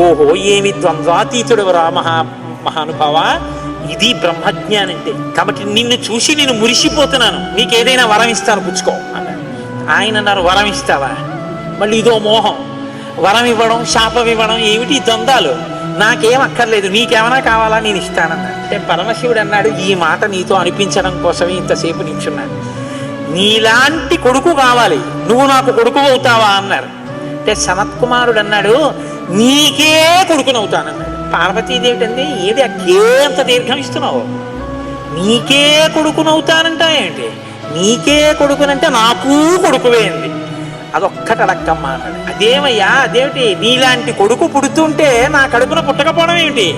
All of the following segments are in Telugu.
ఓహో ఏమి ద్వంద్వాతీతుడవరా మహానుభావ, ఇది బ్రహ్మజ్ఞానం అంటే. కాబట్టి నిన్ను చూసి నేను మురిసిపోతున్నాను, నీకేదైనా వరం ఇస్తాను పుచ్చుకో అన్నాడు. ఆయన అన్నారు, వరం ఇస్తావా? మళ్ళీ ఇదో మోహం, వరం ఇవ్వడం శాపం ఇవ్వడం ఏమిటి ద్వంద్వాలు, నాకేం అక్కర్లేదు, నీకేమైనా కావాలా నేను ఇస్తానన్నాడు. అంటే పరమశివుడు అన్నాడు, ఈ మాట నీతో అనిపించడం కోసమే ఇంతసేపు నిల్చున్నాను, నీలాంటి కొడుకు కావాలి, నువ్వు నాకు కొడుకు అవుతావా అన్నారు. అంటే సనత్కుమారుడు అన్నాడు, నీకే కొడుకునవుతానన్నాడు. పార్వతీదేవి అంటే ఏది అంత దీర్ఘం ఇస్తున్నావు, నీకే కొడుకునవుతానంటావేంటి, నీకే కొడుకునంటే నాకు కొడుకువే అంది. అదొక్కటి అడక్కమ్మా అన్నాడు. అదేమయ్యా అదేమిటి, నీలాంటి కొడుకు పుడుతుంటే నా కడుపున పుట్టకపోవడం ఏమిటి?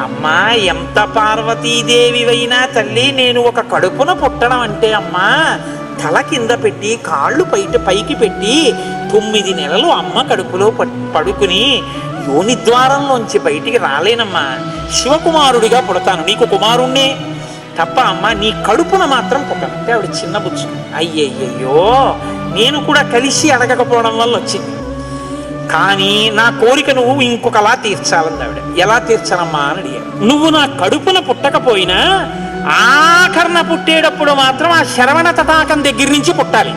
అమ్మా ఎంత పార్వతీదేవివైనా తల్లి, నేను ఒక కడుపున పుట్టడం అంటే అమ్మా తల కింద పెట్టి కాళ్ళు పైకి పెట్టి 9 నెలలు అమ్మ కడుపులో పడుకుని యోని ద్వారంలోంచి బయటికి రాలేనమ్మా, శివకుమారుడిగా పుడతాను, నీకు కుమారుణ్ణే తప్ప అమ్మ నీ కడుపున మాత్రం పుట్టను. అంటే ఆవిడ చిన్న బుచ్చు, అయ్యయ్యో నేను కూడా కలిసి అడగకపోవడం వల్ల వచ్చింది, కానీ నా కోరిక నువ్వు ఇంకొకలా తీర్చాలని ఆవిడ. ఎలా తీర్చనమ్మా అని అడిగాడు. నువ్వు నా కడుపున పుట్టకపోయినా ఆఖరణ పుట్టేటప్పుడు మాత్రం ఆ శరవణ తటాకం దగ్గర నుంచి పుట్టాలి,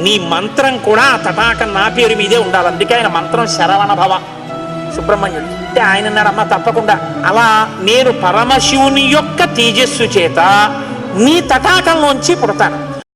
నీ మంత్రం కూడా ఆ తటాకం నా పేరు మీదే ఉండాలి. అందుకే ఆయన మంత్రం శరవణ భవ సుబ్రహ్మణ్యుడు. అంటే ఆయన అన్నాడమ్మా తప్పకుండా, అలా నేను పరమశివుని యొక్క తేజస్సు చేత నీ తటాకంలోంచి పుడతాను,